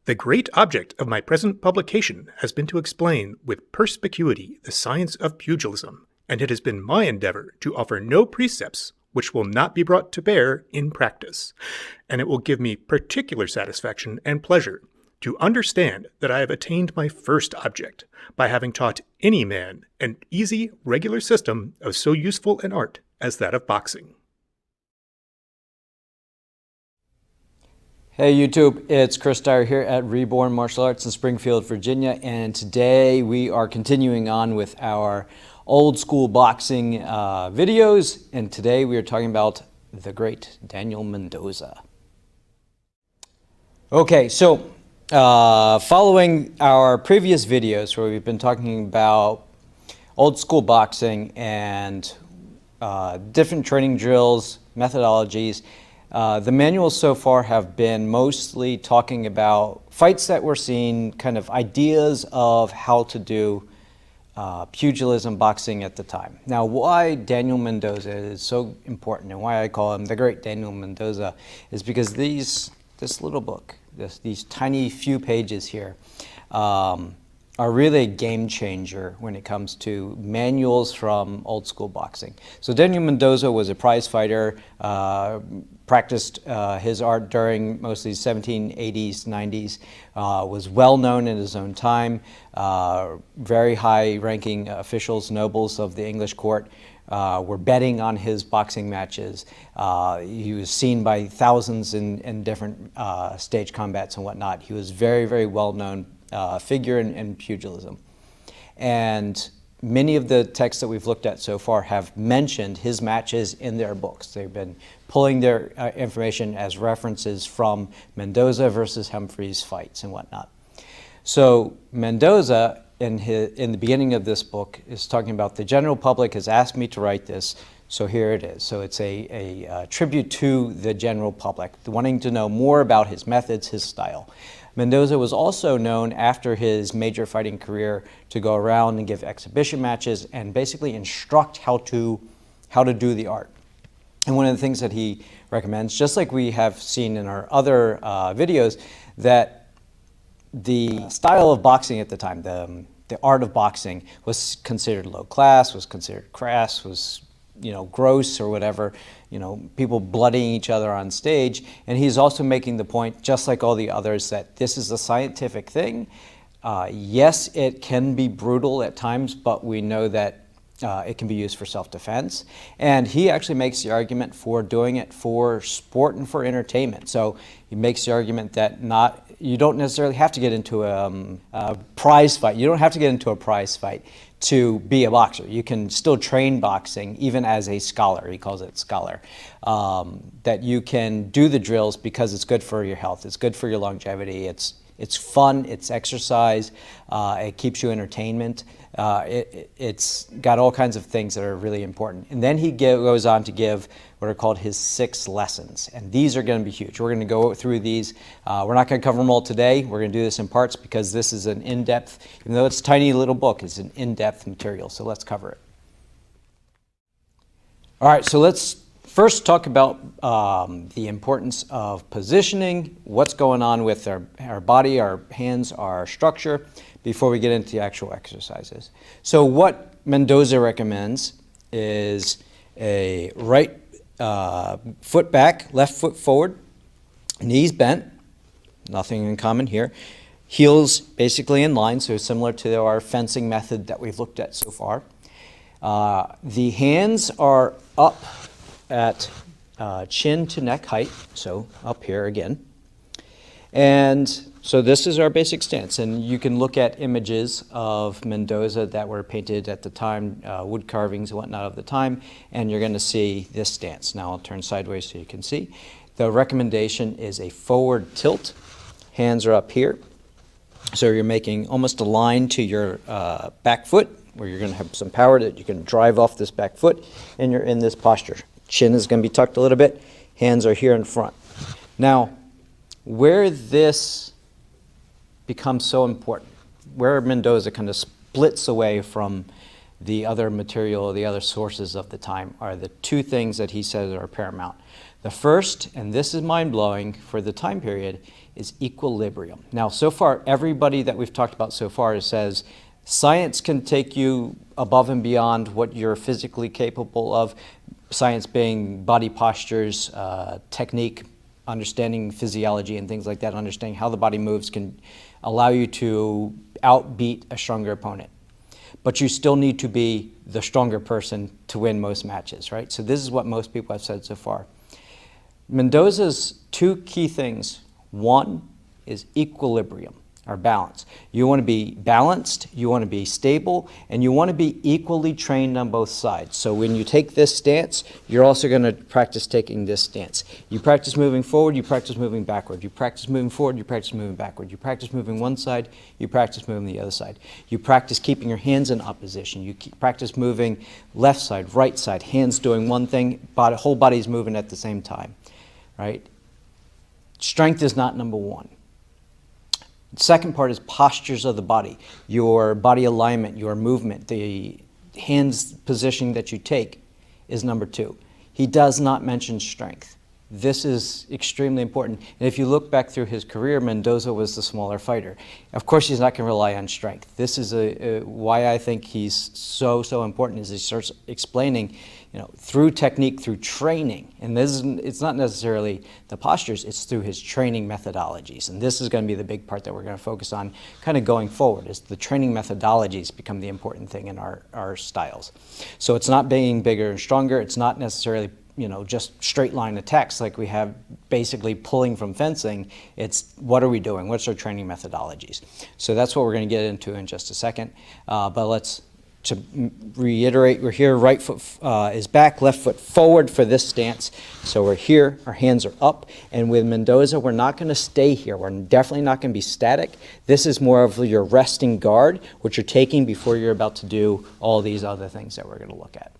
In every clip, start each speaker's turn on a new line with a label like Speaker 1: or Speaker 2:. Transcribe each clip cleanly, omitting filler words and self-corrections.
Speaker 1: The great object of my present publication has been to explain with perspicuity the science of pugilism, and it has been my endeavor to offer no precepts which will not be brought to bear in practice, and it will give me particular satisfaction and pleasure to understand that I have attained my first object by having taught any man an easy, regular system of so useful an art as that of boxing.
Speaker 2: Hey YouTube, it's Chris Dyer here at Reborn Martial Arts in Springfield, Virginia, and today we are continuing on with our old school boxing videos, and today we are talking about the great Daniel Mendoza. Okay, so following our previous videos where we've been talking about old school boxing and different training drills, methodologies, the manuals so far have been mostly talking about fights that we're seeing, kind of ideas of how to do pugilism boxing at the time. Now, why Daniel Mendoza is so important and why I call him the great Daniel Mendoza is because this little book, these tiny few pages here, are really a game changer when it comes to manuals from old school boxing. So Daniel Mendoza was a prize fighter, practiced his art during mostly 1780s, 90s, was well known in his own time. Very high ranking officials, nobles of the English court were betting on his boxing matches. He was seen by thousands in different stage combats and whatnot. He was very, very well known figure in pugilism. And many of the texts that we've looked at so far have mentioned his matches in their books. They've been pulling their information as references from Mendoza versus Humphreys fights and whatnot. So Mendoza, in the beginning of this book, is talking about the general public has asked me to write this, so here it is. So it's a tribute to the general public, wanting to know more about his methods, his style. Mendoza was also known after his major fighting career to go around and give exhibition matches and basically instruct how to do the art. And one of the things that he recommends, just like we have seen in our other videos, that the style of boxing at the time, the art of boxing, was considered low class, was considered crass, was gross or whatever, people bloodying each other on stage. And he's also making the point, just like all the others, that this is a scientific thing. Yes, it can be brutal at times, but we know that it can be used for self-defense. And he actually makes the argument for doing it for sport and for entertainment. So he makes the argument that you don't necessarily have to get into a prize fight. You don't have to get into a prize fight to be a boxer. You can still train boxing even as a scholar. He calls it scholar. That you can do the drills because it's good for your health. It's good for your longevity. It's fun. It's exercise. It keeps you entertainment. It's got all kinds of things that are really important. And then he goes on to give what are called his 6 lessons. And these are going to be huge. We're going to go through these. We're not going to cover them all today. We're going to do this in parts because this is an in-depth, even though it's a tiny little book, it's an in-depth material. So let's cover it. All right, so let's first talk about the importance of positioning, what's going on with our body, our hands, our structure, before we get into the actual exercises. So what Mendoza recommends is a right foot back, left foot forward, knees bent, nothing uncommon here, heels basically in line, so similar to our fencing method that we've looked at so far. The hands are up at chin to neck height, so up here again. And so this is our basic stance, and you can look at images of Mendoza that were painted at the time, wood carvings and whatnot of the time, and you're going to see this stance. Now I'll turn sideways so you can see. The recommendation is a forward tilt. Hands are up here, so you're making almost a line to your back foot, where you're going to have some power that you can drive off this back foot, and you're in this posture. Chin is going to be tucked a little bit. Hands are here in front. Now, where this becomes so important, where Mendoza kind of splits away from the other material, the other sources of the time, are the two things that he says are paramount. The first, and this is mind-blowing for the time period, is equilibrium. Now, so far, everybody that we've talked about so far says science can take you above and beyond what you're physically capable of, science being body postures, technique, understanding physiology and things like that, understanding how the body moves can allow you to outbeat a stronger opponent. But you still need to be the stronger person to win most matches, right? So this is what most people have said so far. Mendoza's two key things. One is equilibrium, or balance. You want to be balanced, you want to be stable, and you want to be equally trained on both sides. So when you take this stance, you're also going to practice taking this stance. You practice moving forward, you practice moving backward. You practice moving forward, you practice moving backward. You practice moving one side, you practice moving the other side. You practice keeping your hands in opposition. You practice moving left side, right side, hands doing one thing, whole body's moving at the same time, right? Strength is not number one. The second part is postures of the body, your body alignment, your movement, the hands positioning that you take is number two. He does not mention strength. This is extremely important. And if you look back through his career, Mendoza was the smaller fighter. Of course, he's not going to rely on strength. This is why I think he's so important, is he starts explaining, through technique, through training. And it's not necessarily the postures, it's through his training methodologies. And this is going to be the big part that we're going to focus on kind of going forward, is the training methodologies become the important thing in our styles. So it's not being bigger and stronger. It's not necessarily just straight line attacks like we have basically pulling from fencing. It's what are we doing? What's our training methodologies? So that's what we're going to get into in just a second. But to reiterate, we're here, right foot is back, left foot forward for this stance. So we're here, our hands are up, and with Mendoza, we're not going to stay here. We're definitely not going to be static. This is more of your resting guard, which you're taking before you're about to do all these other things that we're going to look at.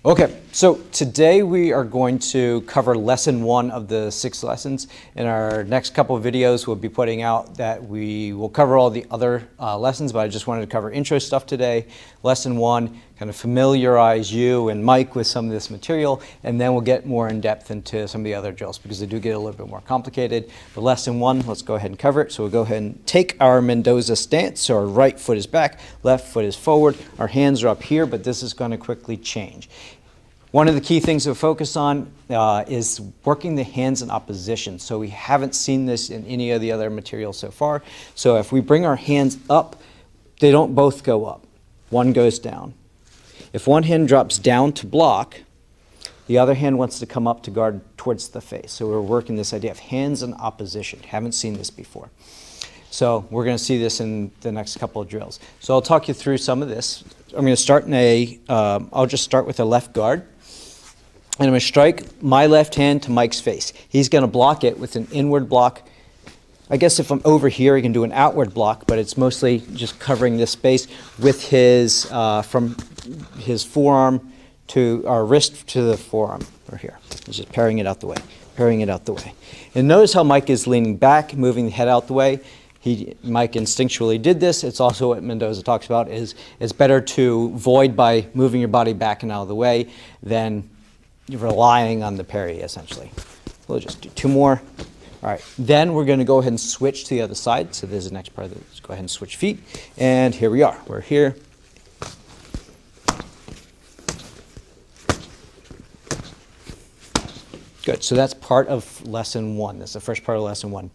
Speaker 2: Okay, so today we are going to cover lesson 1 of the 6 lessons. In our next couple of videos, we'll be putting out that we will cover all the other lessons, but I just wanted to cover intro stuff today. Lesson 1, kind of familiarize you and Mike with some of this material, and then we'll get more in depth into some of the other drills because they do get a little bit more complicated. But lesson 1, let's go ahead and cover it. So we'll go ahead and take our Mendoza stance. So our right foot is back, left foot is forward. Our hands are up here, but this is going to quickly change. One of the key things to focus on is working the hands in opposition. So we haven't seen this in any of the other materials so far. So if we bring our hands up, they don't both go up. One goes down. If one hand drops down to block, the other hand wants to come up to guard towards the face. So we're working this idea of hands in opposition. Haven't seen this before. So we're going to see this in the next couple of drills. So I'll talk you through some of this. I'm going to start I'll just start with a left guard. And I'm going to strike my left hand to Mike's face. He's going to block it with an inward block. I guess if I'm over here, he can do an outward block, but it's mostly just covering this space with his, from his forearm to our wrist to the forearm, or here. He's just parrying it out the way, parrying it out the way. And notice how Mike is leaning back, moving the head out the way. Mike instinctually did this. It's also what Mendoza talks about, is it's better to void by moving your body back and out of the way than you're relying on the parry, essentially. We'll just do 2 more. All right, then we're going to go ahead and switch to the other side. So there's the next part of it. Let's go ahead and switch feet. And here we are. We're here. Good, so that's part of lesson 1. That's the first part of lesson 1.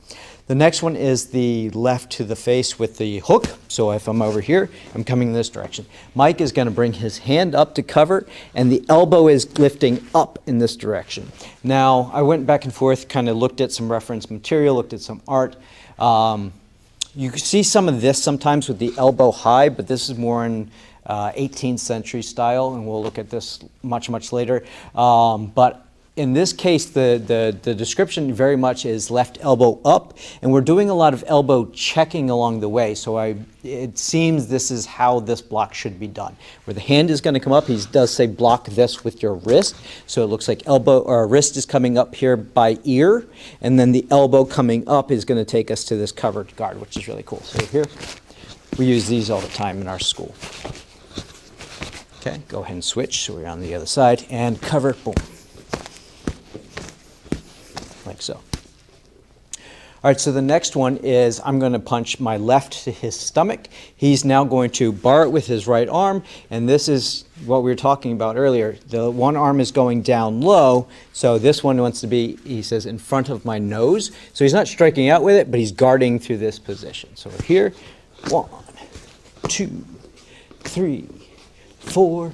Speaker 2: The next one is the left to the face with the hook. So if I'm over here, I'm coming in this direction. Mike is going to bring his hand up to cover, and the elbow is lifting up in this direction. Now, I went back and forth, kind of looked at some reference material, looked at some art. You can see some of this sometimes with the elbow high, but this is more in 18th century style, and we'll look at this much later. But in this case, the description very much is left elbow up, and we're doing a lot of elbow checking along the way. So it seems this is how this block should be done. Where the hand is going to come up, he does say block this with your wrist. So it looks like elbow or wrist is coming up here by ear, and then the elbow coming up is going to take us to this covered guard, which is really cool. So here, we use these all the time in our school. Okay, go ahead and switch so we're on the other side and cover, boom, like so. All right, so the next one is I'm going to punch my left to his stomach. He's now going to bar it with his right arm, and this is what we were talking about earlier. The one arm is going down low, so this one wants to be, he says, in front of my nose. So he's not striking out with it, but he's guarding through this position. So we're here, 1, 2, 3, 4,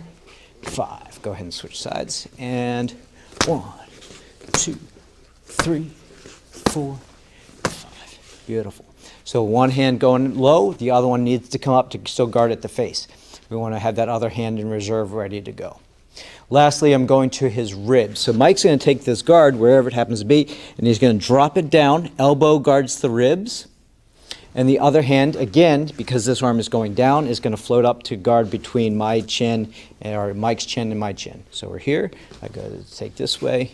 Speaker 2: 5. Go ahead and switch sides, and 1, 2, 3, 4, beautiful. So one hand going low, the other one needs to come up to still guard at the face. We want to have that other hand in reserve ready to go. Lastly, I'm going to his ribs. So Mike's going to take this guard, wherever it happens to be, and he's going to drop it down. Elbow guards the ribs. And the other hand, again, because this arm is going down, is going to float up to guard between my chin, or Mike's chin and my chin. So we're here. I go to take this way.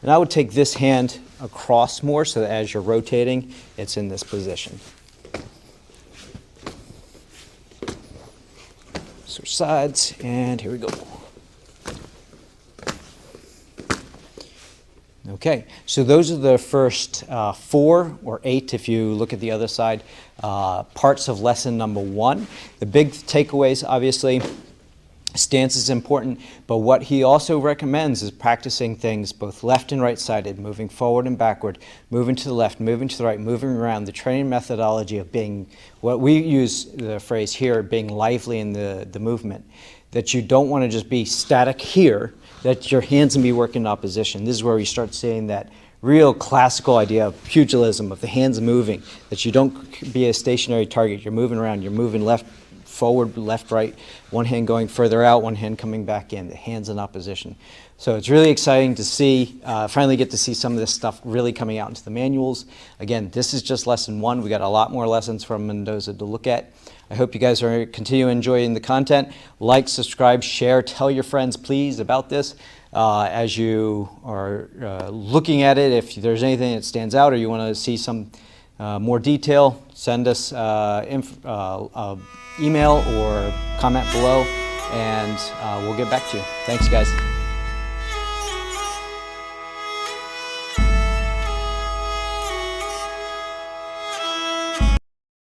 Speaker 2: And I would take this hand across more so that as you're rotating, it's in this position. Switch sides, and here we go. Okay, so those are the first 4 or 8, if you look at the other side, parts of lesson number 1. The big takeaways, obviously, stance is important, but what he also recommends is practicing things both left and right-sided, moving forward and backward, moving to the left, moving to the right, moving around, the training methodology of being, what we use the phrase here, being lively in the movement, that you don't want to just be static here, that your hands can be working in opposition. This is where we start seeing that real classical idea of pugilism, of the hands moving, that you don't be a stationary target, you're moving around, you're moving left, forward, left, right, one hand going further out, one hand coming back in, the hands in opposition. So it's really exciting to see, finally get to see some of this stuff really coming out into the manuals. Again, this is just lesson 1. We got a lot more lessons from Mendoza to look at. I hope you guys are continue enjoying the content. Like, subscribe, share, tell your friends, please, about this. As you are looking at it, if there's anything that stands out or you want to see some more detail, send us email or comment below, and we'll get back to you. Thanks, guys.